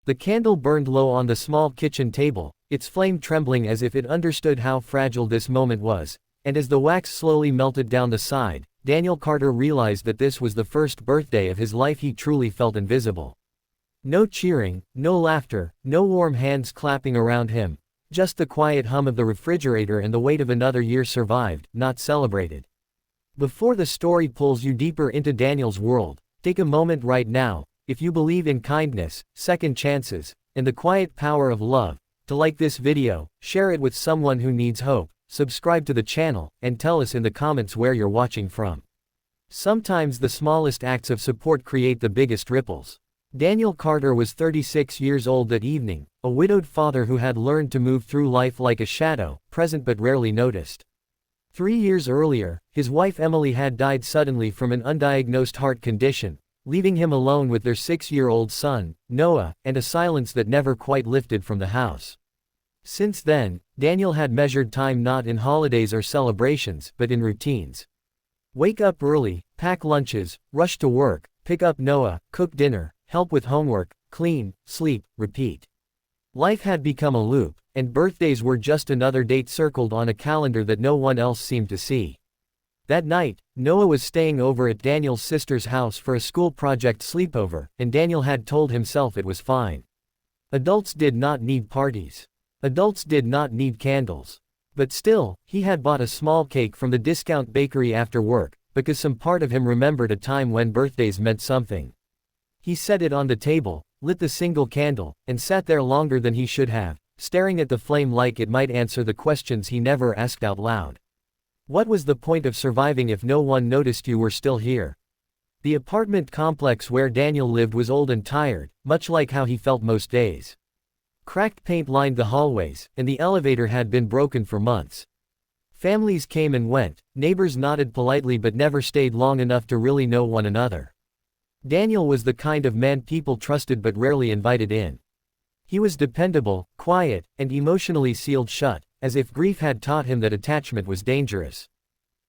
The candle burned low on the small kitchen table, its flame trembling as if it understood how fragile this moment was, and as the wax slowly melted down the side, Daniel Carter realized that this was the first birthday of his life he truly felt invisible. No cheering, no laughter, no warm hands clapping around him, just the quiet hum of the refrigerator and the weight of another year survived, not celebrated. Before the story pulls you deeper into Daniel's world, take a moment right now, if you believe in kindness, second chances, and the quiet power of love, to like this video, share it with someone who needs hope, subscribe to the channel, and tell us in the comments where you're watching from. Sometimes the smallest acts of support create the biggest ripples. Daniel Carter was 36 years old that evening, a widowed father who had learned to move through life like a shadow, present but rarely noticed. 3 years earlier, his wife Emily had died suddenly from an undiagnosed heart condition, leaving him alone with their 6-year-old son, Noah, and a silence that never quite lifted from the house. Since then, Daniel had measured time not in holidays or celebrations, but in routines. Wake up early, pack lunches, rush to work, pick up Noah, cook dinner, help with homework, clean, sleep, repeat. Life had become a loop, and birthdays were just another date circled on a calendar that no one else seemed to see. That night, Noah was staying over at Daniel's sister's house for a school project sleepover, and Daniel had told himself it was fine. Adults did not need parties. Adults did not need candles. But still, he had bought a small cake from the discount bakery after work, because some part of him remembered a time when birthdays meant something. He set it on the table, lit the single candle, and sat there longer than he should have, staring at the flame like it might answer the questions he never asked out loud. What was the point of surviving if no one noticed you were still here? The apartment complex where Daniel lived was old and tired, much like how he felt most days. Cracked paint lined the hallways, and the elevator had been broken for months. Families came and went, neighbors nodded politely but never stayed long enough to really know one another. Daniel was the kind of man people trusted but rarely invited in. He was dependable, quiet, and emotionally sealed shut, as if grief had taught him that attachment was dangerous.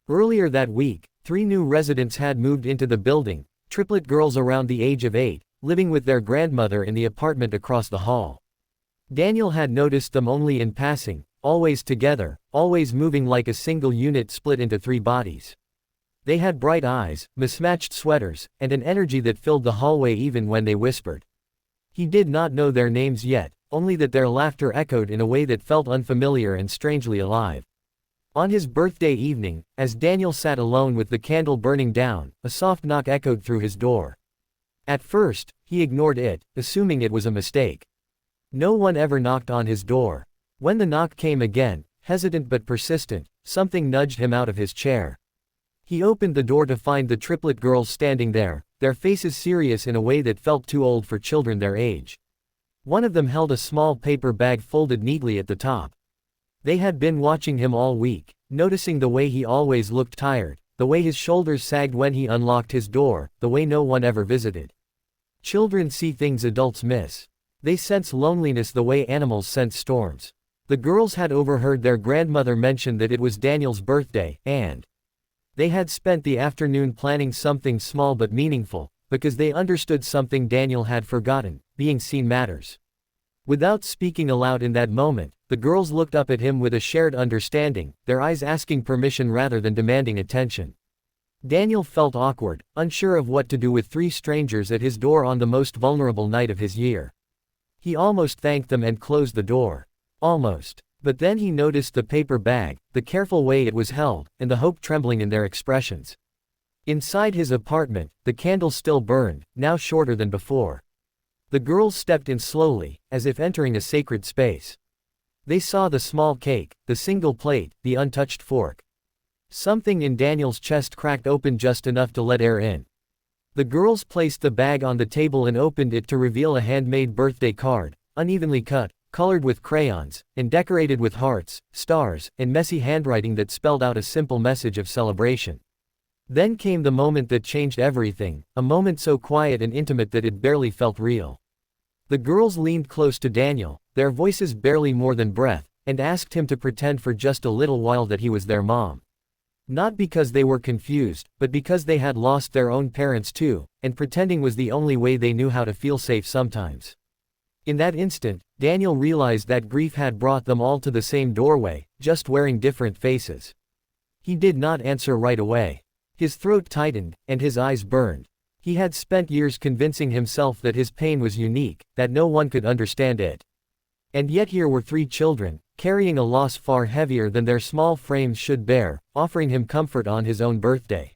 Earlier that week, 3 new residents had moved into the building, triplet girls around the age of 8, living with their grandmother in the apartment across the hall. Daniel had noticed them only in passing, always together, always moving like a single unit split into 3 bodies. They had bright eyes, mismatched sweaters, and an energy that filled the hallway even when they whispered. He did not know their names yet, only that their laughter echoed in a way that felt unfamiliar and strangely alive. On his birthday evening, as Daniel sat alone with the candle burning down, a soft knock echoed through his door. At first, he ignored it, assuming it was a mistake. No one ever knocked on his door. When the knock came again, hesitant but persistent, something nudged him out of his chair. He opened the door to find the triplet girls standing there, their faces serious in a way that felt too old for children their age. One of them held a small paper bag folded neatly at the top. They had been watching him all week, noticing the way he always looked tired, the way his shoulders sagged when he unlocked his door, the way no one ever visited. Children see things adults miss. They sense loneliness the way animals sense storms. The girls had overheard their grandmother mention that it was Daniel's birthday, and they had spent the afternoon planning something small but meaningful, because they understood something Daniel had forgotten: being seen matters. Without speaking aloud in that moment, the girls looked up at him with a shared understanding, their eyes asking permission rather than demanding attention. Daniel felt awkward, unsure of what to do with 3 strangers at his door on the most vulnerable night of his year. He almost thanked them and closed the door. Almost. But then he noticed the paper bag, the careful way it was held, and the hope trembling in their expressions. Inside his apartment, the candle still burned, now shorter than before. The girls stepped in slowly, as if entering a sacred space. They saw the small cake, the single plate, the untouched fork. Something in Daniel's chest cracked open just enough to let air in. The girls placed the bag on the table and opened it to reveal a handmade birthday card, unevenly cut, colored with crayons, and decorated with hearts, stars, and messy handwriting that spelled out a simple message of celebration. Then came the moment that changed everything, a moment so quiet and intimate that it barely felt real. The girls leaned close to Daniel, their voices barely more than breath, and asked him to pretend for just a little while that he was their mom. Not because they were confused, but because they had lost their own parents too, and pretending was the only way they knew how to feel safe sometimes. In that instant, Daniel realized that grief had brought them all to the same doorway, just wearing different faces. He did not answer right away. His throat tightened, and his eyes burned. He had spent years convincing himself that his pain was unique, that no one could understand it. And yet here were 3 children, carrying a loss far heavier than their small frames should bear, offering him comfort on his own birthday.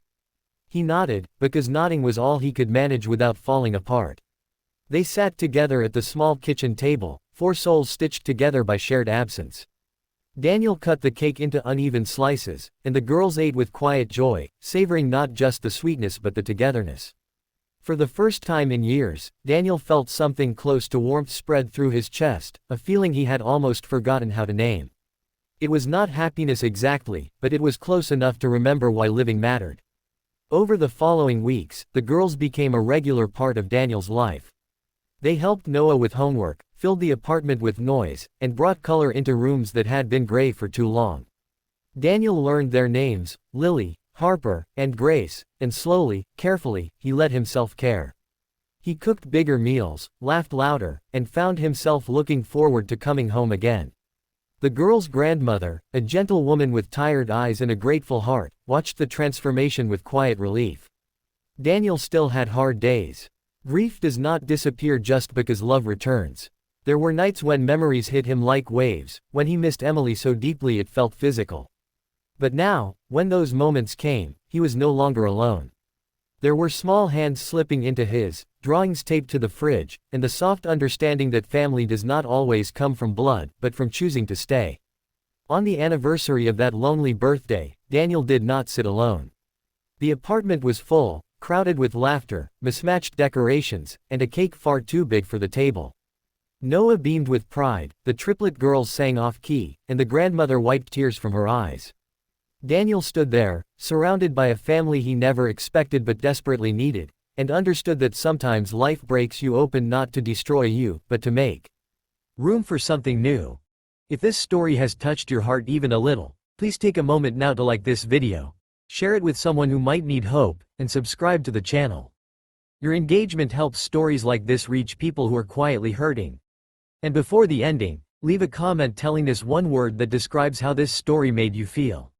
He nodded, because nodding was all he could manage without falling apart. They sat together at the small kitchen table, 4 souls stitched together by shared absence. Daniel cut the cake into uneven slices, and the girls ate with quiet joy, savoring not just the sweetness but the togetherness. For the first time in years, Daniel felt something close to warmth spread through his chest, a feeling he had almost forgotten how to name. It was not happiness exactly, but it was close enough to remember why living mattered. Over the following weeks, the girls became a regular part of Daniel's life. They helped Noah with homework, filled the apartment with noise, and brought color into rooms that had been gray for too long. Daniel learned their names, Lily, Harper, and Grace, and slowly, carefully, he let himself care. He cooked bigger meals, laughed louder, and found himself looking forward to coming home again. The girl's grandmother, a gentle woman with tired eyes and a grateful heart, watched the transformation with quiet relief. Daniel still had hard days. Grief does not disappear just because love returns. There were nights when memories hit him like waves, when he missed Emily so deeply it felt physical. But now, when those moments came, he was no longer alone. There were small hands slipping into his, drawings taped to the fridge, and the soft understanding that family does not always come from blood, but from choosing to stay. On the anniversary of that lonely birthday, Daniel did not sit alone. The apartment was full, crowded with laughter, mismatched decorations, and a cake far too big for the table. Noah beamed with pride, the Triplet girls sang off-key, and the grandmother wiped tears from her eyes. Daniel stood there, surrounded by a family he never expected but desperately needed, and understood that sometimes life breaks you open not to destroy you, but to make room for something new. If this story has touched your heart even a little, please take a moment now to like this video, share it with someone who might need hope, and subscribe to the channel. Your engagement helps stories like this reach people who are quietly hurting. And before the ending, leave a comment telling us one word that describes how this story made you feel.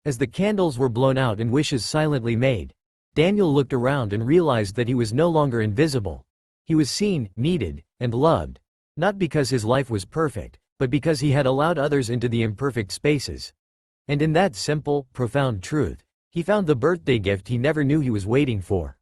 As the candles were blown out and wishes silently made, Daniel looked around and realized that he was no longer invisible. He was seen, needed, and loved. Not because his life was perfect, but because he had allowed others into the imperfect spaces. And in that simple, profound truth, he found the birthday gift he never knew he was waiting for.